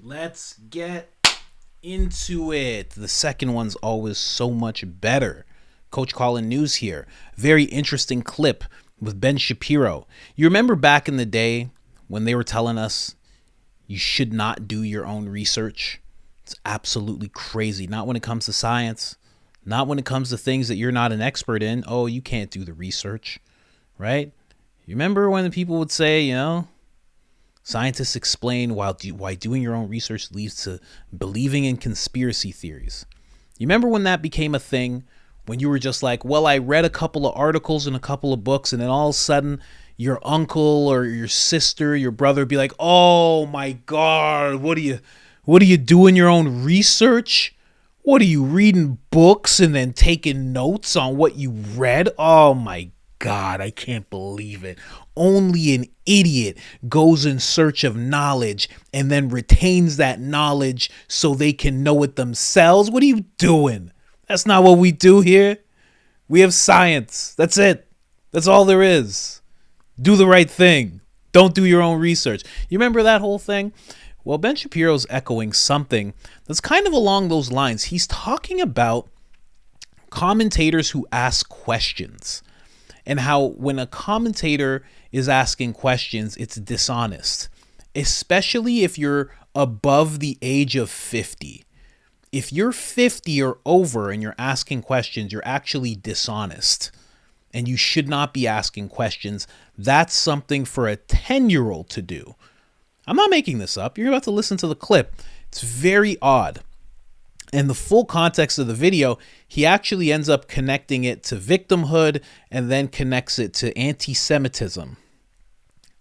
Let's get into it. The second one's always so much better. Coach Colin News here. Very interesting clip with Ben Shapiro. You remember back in the day when they were telling us you should not do your own research? It's absolutely crazy. Not when it comes to science. Not when it comes to things that you're not an expert in. Oh, you can't do the research, right? You remember when the people would say, scientists explain why doing your own research leads to believing in conspiracy theories. You remember when that became a thing? When you were just like, well, I read a couple of articles and a couple of books, and then all of a sudden your uncle or your sister, your brother would be like, oh my God, what are you doing your own research? What are you reading books and then taking notes on what you read? Oh my God, I can't believe it. Only an idiot goes in search of knowledge and then retains that knowledge so they can know it themselves. What are you doing? That's not what we do here. We have science. That's it. That's all there is. Do the right thing. Don't do your own research. You remember that whole thing? Well, Ben Shapiro's echoing something that's kind of along those lines. He's talking about commentators who ask questions and how when a commentator is asking questions, it's dishonest, especially if you're above the age of 50. If you're 50 or over and you're asking questions, you're actually dishonest and you should not be asking questions. That's something for a 10-year-old to do. I'm not making this up. You're about to listen to the clip. It's very odd. And the full context of the video, he actually ends up connecting it to victimhood and then connects it to anti-Semitism.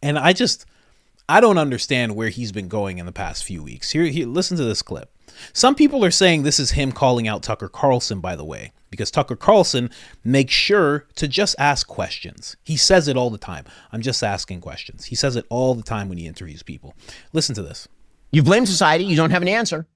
And I don't understand where he's been going in the past few weeks. Here, listen to this clip. Some people are saying this is him calling out Tucker Carlson, by the way, because Tucker Carlson makes sure to just ask questions. He says it all the time. I'm just asking questions. He says it all the time when he interviews people. Listen to this. You blame society. You don't have an answer.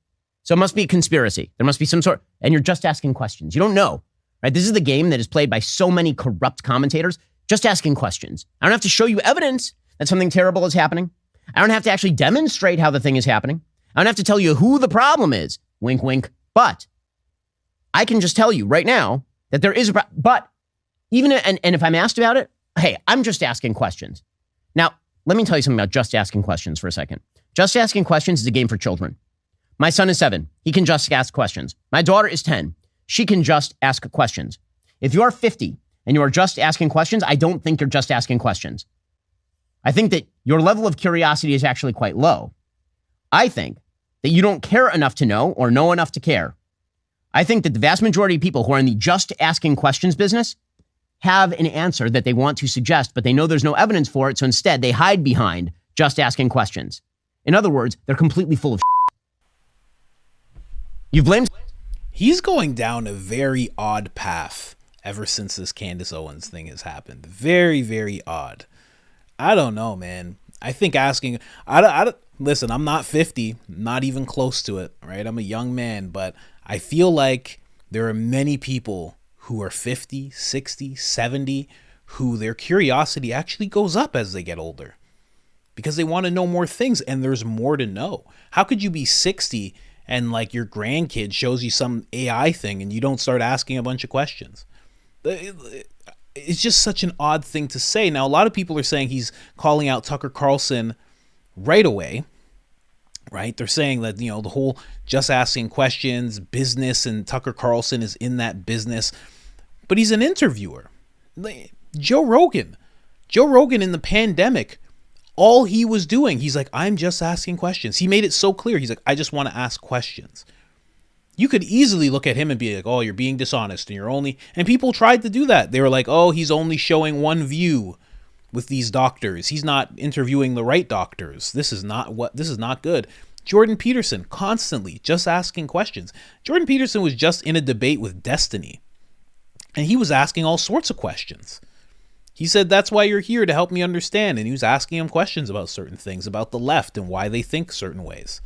So it must be a conspiracy. There must be some sort, and you're just asking questions. You don't know, right? This is the game that is played by so many corrupt commentators, just asking questions. I don't have to show you evidence that something terrible is happening. I don't have to actually demonstrate how the thing is happening. I don't have to tell you who the problem is. Wink, wink. But I can just tell you right now that there is a problem. But even, and if I'm asked about it, hey, I'm just asking questions. Now, let me tell you something about just asking questions for a second. Just asking questions is a game for children. My son is 7. He can just ask questions. My daughter is 10. She can just ask questions. If you are 50 and you are just asking questions, I don't think you're just asking questions. I think that your level of curiosity is actually quite low. I think that you don't care enough to know or know enough to care. I think that the vast majority of people who are in the just asking questions business have an answer that they want to suggest, but they know there's no evidence for it. So instead they hide behind just asking questions. In other words, they're completely full of shit. You blame. He's going down a very odd path ever since this Candace Owens thing has happened. Very, very odd. I don't know, man. I think asking, listen, I'm not 50, not even close to it, right? I'm a young man, but I feel like there are many people who are 50, 60, 70, who their curiosity actually goes up as they get older because they want to know more things and there's more to know. How could you be 60 and like your grandkid shows you some AI thing and you don't start asking a bunch of questions? It's just such an odd thing to say. Now, a lot of people are saying he's calling out Tucker Carlson right away, right? They're saying that, the whole just asking questions business and Tucker Carlson is in that business, but he's an interviewer. Joe Rogan in the pandemic, all he was doing, he's like, I'm just asking questions. He made it so clear. He's like, I just want to ask questions. You could easily look at him and be like, oh, you're being dishonest and people tried to do that. They were like, oh, he's only showing one view with these doctors. He's not interviewing the right doctors. This is not good. Jordan Peterson constantly just asking questions. Jordan Peterson was just in a debate with Destiny and he was asking all sorts of questions. He said, that's why you're here, to help me understand. And he was asking him questions about certain things, about the left and why they think certain ways.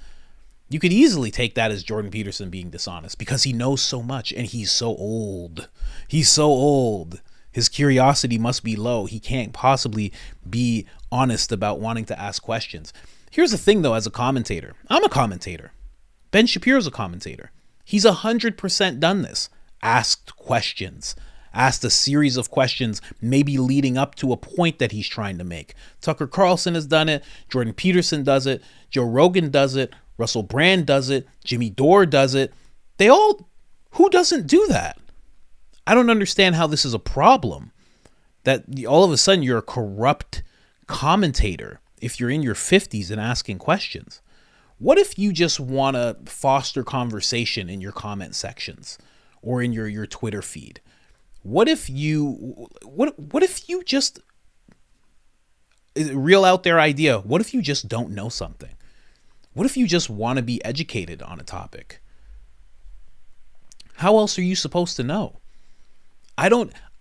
You could easily take that as Jordan Peterson being dishonest because he knows so much and he's so old. He's so old. His curiosity must be low. He can't possibly be honest about wanting to ask questions. Here's the thing, though, as a commentator. I'm a commentator. Ben Shapiro's a commentator. He's 100% done this. Asked questions. Asked a series of questions, maybe leading up to a point that he's trying to make. Tucker Carlson has done it. Jordan Peterson does it. Joe Rogan does it. Russell Brand does it. Jimmy Dore does it. Who doesn't do that? I don't understand how this is a problem. That all of a sudden you're a corrupt commentator if you're in your 50s and asking questions. What if you just want to foster conversation in your comment sections or in your Twitter feed? What if you just, real out there idea, what if you just don't know something? What if you just want to be educated on a topic? How else are you supposed to know?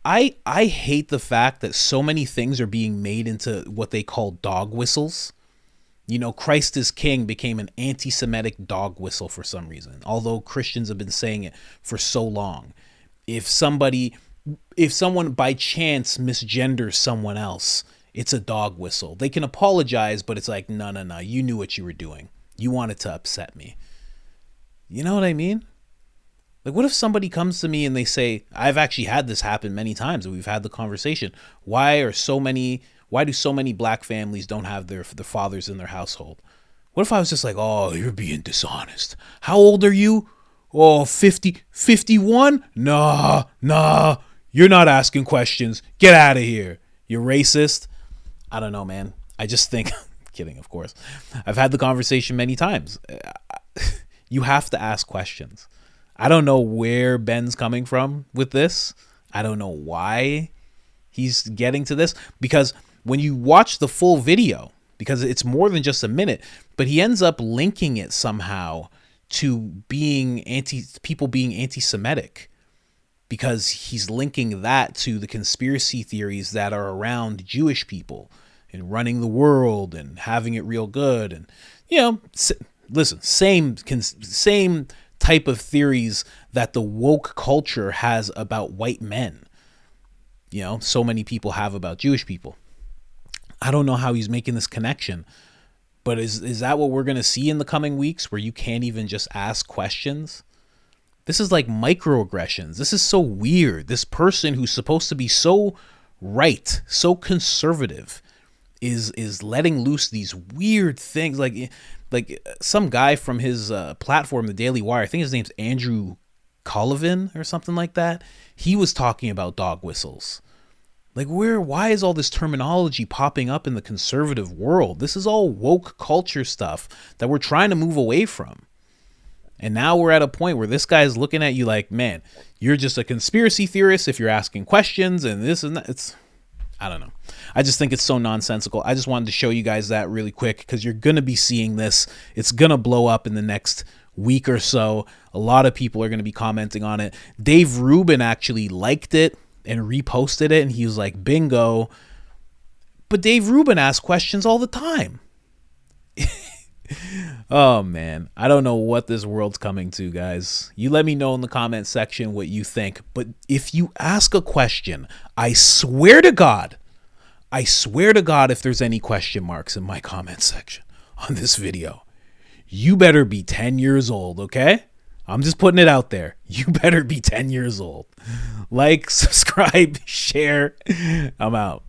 I hate the fact that so many things are being made into what they call dog whistles. You know, Christ is King became an anti-Semitic dog whistle for some reason, although Christians have been saying it for so long. If someone by chance misgenders someone else, it's a dog whistle. They can apologize, but it's like, no, you knew what you were doing. You wanted to upset me. You know what I mean? Like, what if somebody comes to me and they say, I've actually had this happen many times, and we've had the conversation. Why do so many black families don't have their fathers in their household? What if I was just like, oh, you're being dishonest. How old are you? Oh, 50, 51? Nah, you're not asking questions. Get out of here. You're racist. I don't know, man. I just think, kidding, of course. I've had the conversation many times. You have to ask questions. I don't know where Ben's coming from with this. I don't know why he's getting to this, because when you watch the full video, because it's more than just a minute, but he ends up linking it somehow to people being anti-Semitic, because he's linking that to the conspiracy theories that are around Jewish people and running the world and having it real good. And, you know, listen, same type of theories that the woke culture has about white men. You know, so many people have about Jewish people. I don't know how he's making this connection, but is that what we're going to see in the coming weeks, where you can't even just ask questions? This is like microaggressions. This is so weird. This person who's supposed to be so right, so conservative, is letting loose these weird things. Like some guy from his platform, the Daily Wire, I think his name's Andrew Colin or something like that. He was talking about dog whistles. Like, why is all this terminology popping up in the conservative world? This is all woke culture stuff that we're trying to move away from. And now we're at a point where this guy's looking at you like, man, you're just a conspiracy theorist if you're asking questions and this and that. I don't know. I just think it's so nonsensical. I just wanted to show you guys that really quick, because you're going to be seeing this. It's going to blow up in the next week or so. A lot of people are going to be commenting on it. Dave Rubin actually liked it and reposted it, and he was like, bingo. But Dave Rubin asks questions all the time. Oh, man. I don't know what this world's coming to, guys. You let me know in the comment section what you think. But if you ask a question, I swear to God, if there's any question marks in my comment section on this video, you better be 10 years old, okay? I'm just putting it out there. You better be 10 years old. Like, subscribe, share. I'm out.